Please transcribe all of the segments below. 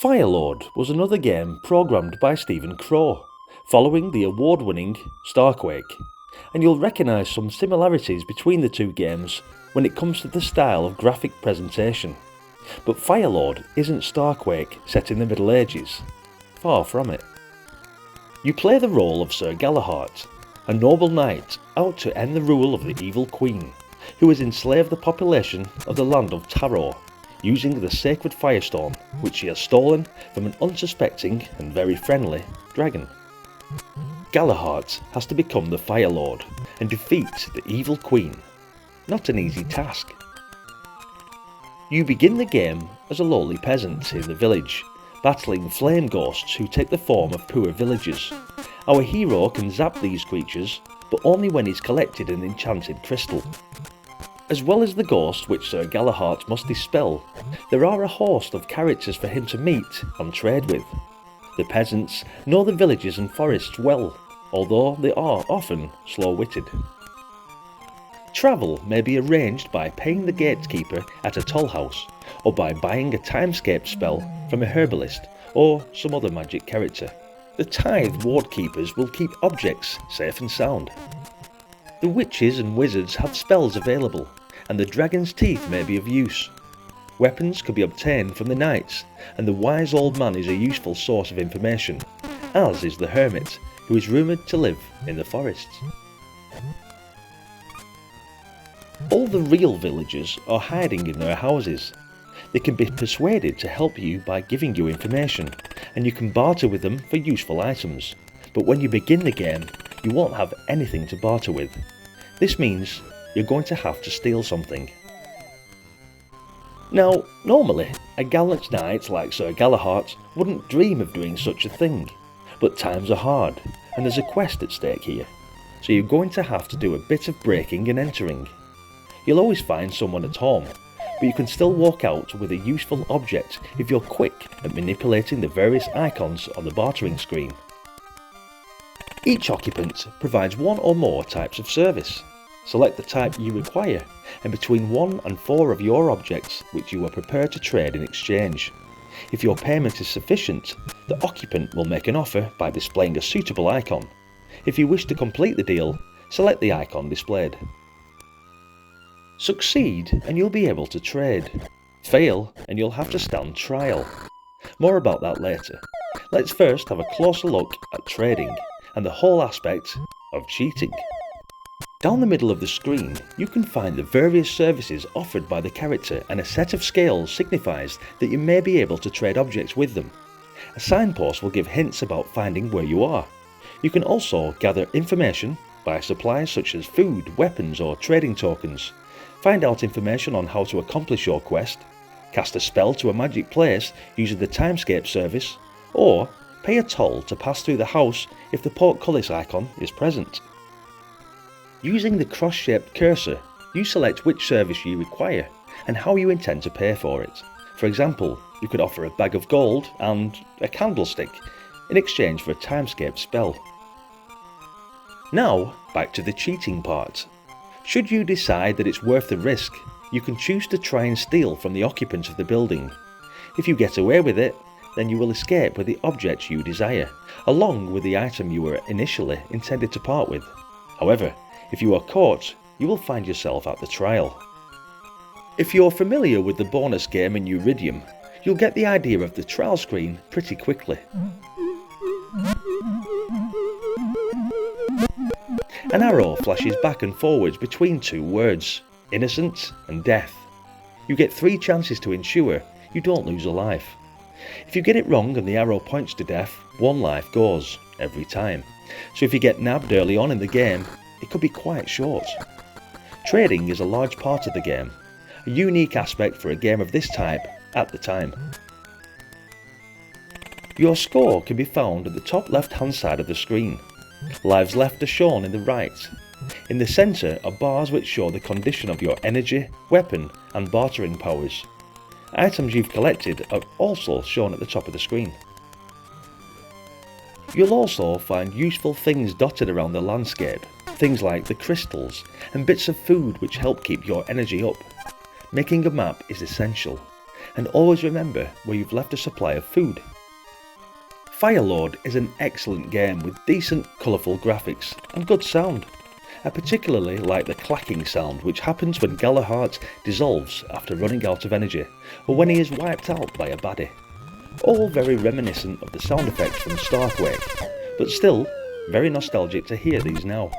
Firelord was another game programmed by Stephen Crow, following the award-winning Starquake, and you'll recognise some similarities between the two games when it comes to the style of graphic presentation. But Firelord isn't Starquake set in the Middle Ages, far from it. You play the role of Sir Galaheart, a noble knight out to end the rule of the evil queen, who has enslaved the population of the land of Torot, using the sacred Firestone which she has stolen from an unsuspecting and very friendly dragon. Galaheart has to become the Firelord and defeat the evil queen. Not an easy task. You begin the game as a lowly peasant in the village, battling flame ghosts who take the form of poor villagers. Our hero can zap these creatures, but only when he's collected an enchanted crystal. As well as the ghost which Sir Galaheart must dispel, there are a host of characters for him to meet and trade with. The peasants know the villages and forests well, although they are often slow-witted. Travel may be arranged by paying the gatekeeper at a toll house, or by buying a timescape spell from a herbalist or some other magic character. The tithe ward keepers will keep objects safe and sound. The witches and wizards have spells available, and the dragon's teeth may be of use. Weapons can be obtained from the knights, and the wise old man is a useful source of information, as is the hermit, who is rumoured to live in the forests. All the real villagers are hiding in their houses. They can be persuaded to help you by giving you information, and you can barter with them for useful items. But when you begin the game, you won't have anything to barter with. This means you're going to have to steal something. Now, normally, a gallant knight like Sir Galaheart wouldn't dream of doing such a thing, but times are hard, and there's a quest at stake here, so you're going to have to do a bit of breaking and entering. You'll always find someone at home, but you can still walk out with a useful object if you're quick at manipulating the various icons on the bartering screen. Each occupant provides one or more types of service. Select the type you require, and between 1 and 4 of your objects which you are prepared to trade in exchange. If your payment is sufficient, the occupant will make an offer by displaying a suitable icon. If you wish to complete the deal, select the icon displayed. Succeed and you'll be able to trade. Fail and you'll have to stand trial. More about that later. Let's first have a closer look at trading and the whole aspect of cheating. Down the middle of the screen, you can find the various services offered by the character, and a set of scales signifies that you may be able to trade objects with them. A signpost will give hints about finding where you are. You can also gather information, buy supplies such as food, weapons or trading tokens, find out information on how to accomplish your quest, cast a spell to a magic place using the timescape service, or pay a toll to pass through the house if the portcullis icon is present. Using the cross-shaped cursor, you select which service you require and how you intend to pay for it. For example, you could offer a bag of gold and a candlestick in exchange for a timescape spell. Now, back to the cheating part. Should you decide that it's worth the risk, you can choose to try and steal from the occupant of the building. If you get away with it, then you will escape with the object you desire, along with the item you were initially intended to part with. However, if you are caught, you will find yourself at the trial. If you're familiar with the bonus game in Uridium, you'll get the idea of the trial screen pretty quickly. An arrow flashes back and forwards between 2 words, innocent and death. You get 3 chances to ensure you don't lose a life. If you get it wrong and the arrow points to death, 1 life goes, every time. So if you get nabbed early on in the game, it could be quite short. Trading is a large part of the game, a unique aspect for a game of this type at the time. Your score can be found at the top left hand side of the screen. Lives left are shown in the right. In the centre are bars which show the condition of your energy, weapon and bartering powers. Items you've collected are also shown at the top of the screen. You'll also find useful things dotted around the landscape, things like the crystals and bits of food which help keep your energy up. Making a map is essential, and always remember where you've left a supply of food. Firelord is an excellent game with decent, colourful graphics and good sound. I particularly like the clacking sound which happens when Galaheart dissolves after running out of energy, or when he is wiped out by a baddie. All very reminiscent of the sound effects from Starquake, but still very nostalgic to hear these now.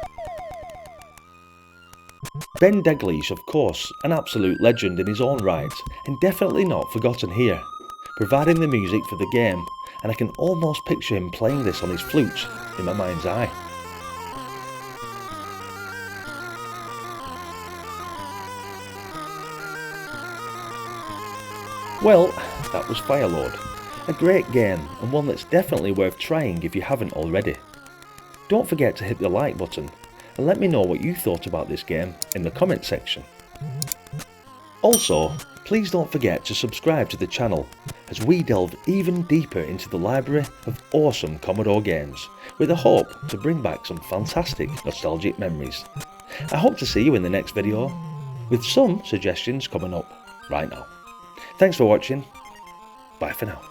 Ben Daglish, of course, an absolute legend in his own right, and definitely not forgotten here, providing the music for the game, and I can almost picture him playing this on his flute in my mind's eye. Well, that was Firelord. A great game, and one that's definitely worth trying if you haven't already. Don't forget to hit the like button, and let me know what you thought about this game in the comment section. Also, please don't forget to subscribe to the channel, as we delve even deeper into the library of awesome Commodore games, with a hope to bring back some fantastic nostalgic memories. I hope to see you in the next video, with some suggestions coming up right now. Thanks for watching, bye for now.